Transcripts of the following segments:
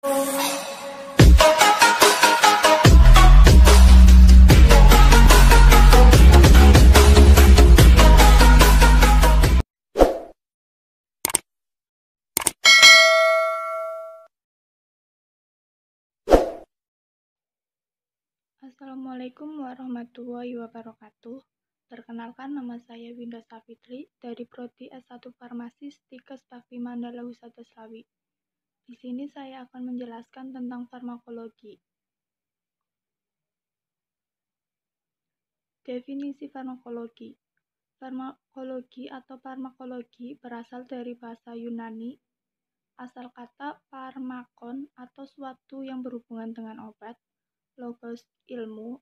Assalamualaikum warahmatullahi wabarakatuh. Perkenalkan, nama saya Winda Safitri dari Prodi S1 Farmasi Stikes Bakti Mandala Husada Slawi. Di sini saya akan menjelaskan tentang farmakologi. Definisi farmakologi. Farmakologi atau farmakologi berasal dari bahasa Yunani, asal kata pharmakon atau suatu yang berhubungan dengan obat, logos ilmu.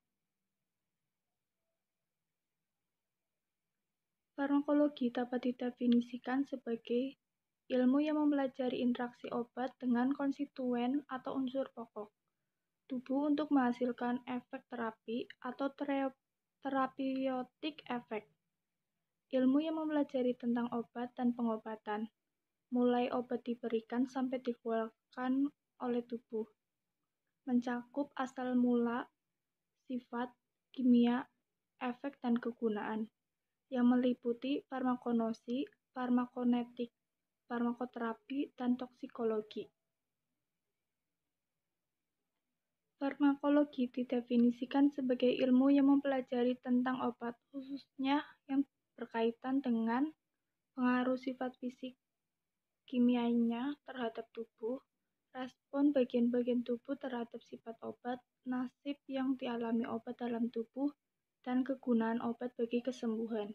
Farmakologi dapat didefinisikan sebagai ilmu yang mempelajari interaksi obat dengan konstituen atau unsur pokok tubuh untuk menghasilkan efek terapi atau terapeutik efek. Ilmu yang mempelajari tentang obat dan pengobatan, mulai obat diberikan sampai dikeluarkan oleh tubuh, mencakup asal mula, sifat, kimia, efek, dan kegunaan, yang meliputi farmakonosi, farmakonetik, farmakoterapi, dan toksikologi. Farmakologi didefinisikan sebagai ilmu yang mempelajari tentang obat, khususnya yang berkaitan dengan pengaruh sifat fisik kimianya terhadap tubuh, respon bagian-bagian tubuh terhadap sifat obat, nasib yang dialami obat dalam tubuh, dan kegunaan obat bagi kesembuhan.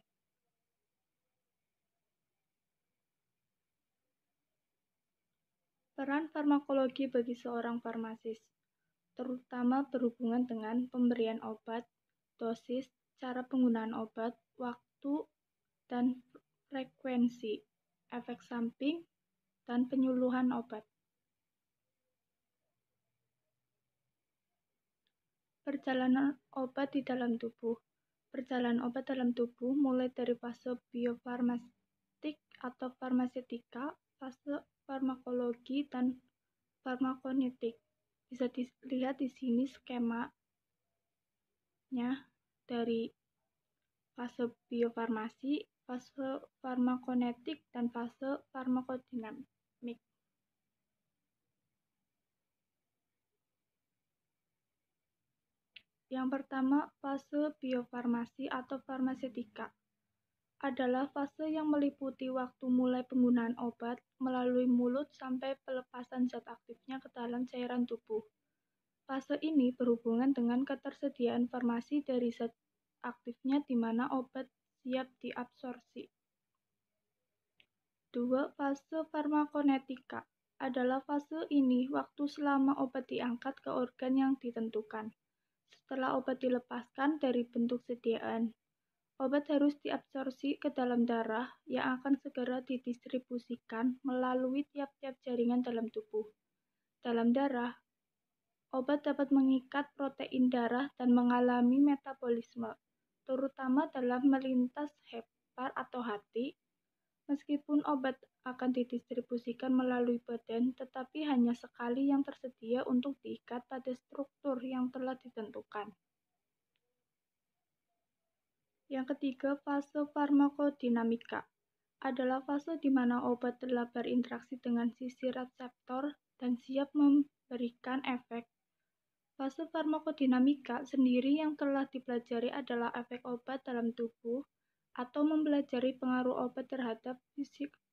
Peran farmakologi bagi seorang farmasis, terutama berhubungan dengan pemberian obat, dosis, cara penggunaan obat, waktu, dan frekuensi, efek samping, dan penyuluhan obat. Perjalanan obat di dalam tubuh. Perjalanan obat dalam tubuh mulai dari fase biofarmatik atau farmasetika, fase farmakologi, dan farmakonetik. Bisa dilihat di sini skemanya dari fase biofarmasi, fase farmakonetik, dan fase farmakodinamik. Yang pertama, fase biofarmasi atau farmasetika adalah fase yang meliputi waktu mulai penggunaan obat melalui mulut sampai pelepasan zat aktifnya ke dalam cairan tubuh. Fase ini berhubungan dengan ketersediaan farmasi dari zat aktifnya di mana obat siap diabsorpsi. 2. Fase farmakonetika adalah fase ini waktu selama obat diangkat ke organ yang ditentukan. Setelah obat dilepaskan dari bentuk sediaan, obat harus diabsorpsi ke dalam darah yang akan segera didistribusikan melalui tiap-tiap jaringan dalam tubuh. Dalam darah, obat dapat mengikat protein darah dan mengalami metabolisme, terutama dalam melintas hepar atau hati. Meskipun obat akan didistribusikan melalui badan, tetapi hanya sekali yang tersedia untuk diikat pada struktur yang telah ditentukan. Yang ketiga, fase farmakodinamika adalah fase di mana obat telah berinteraksi dengan sisi reseptor dan siap memberikan efek. Fase farmakodinamika sendiri yang telah dipelajari adalah efek obat dalam tubuh atau mempelajari pengaruh obat terhadap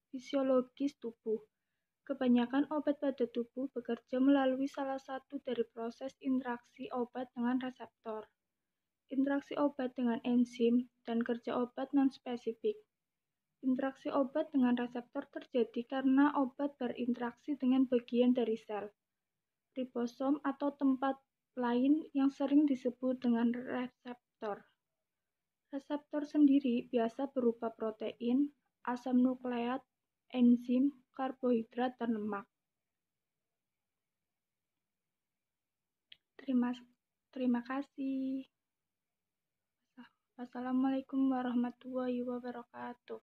fisiologis tubuh. Kebanyakan obat pada tubuh bekerja melalui salah satu dari proses interaksi obat dengan reseptor, interaksi obat dengan enzim, dan kerja obat non-spesifik. Interaksi obat dengan reseptor terjadi karena obat berinteraksi dengan bagian dari sel, ribosom atau tempat lain yang sering disebut dengan reseptor. Reseptor sendiri biasa berupa protein, asam nukleat, enzim, karbohidrat, dan lemak. Terima kasih. Wassalamualaikum warahmatullahi wabarakatuh.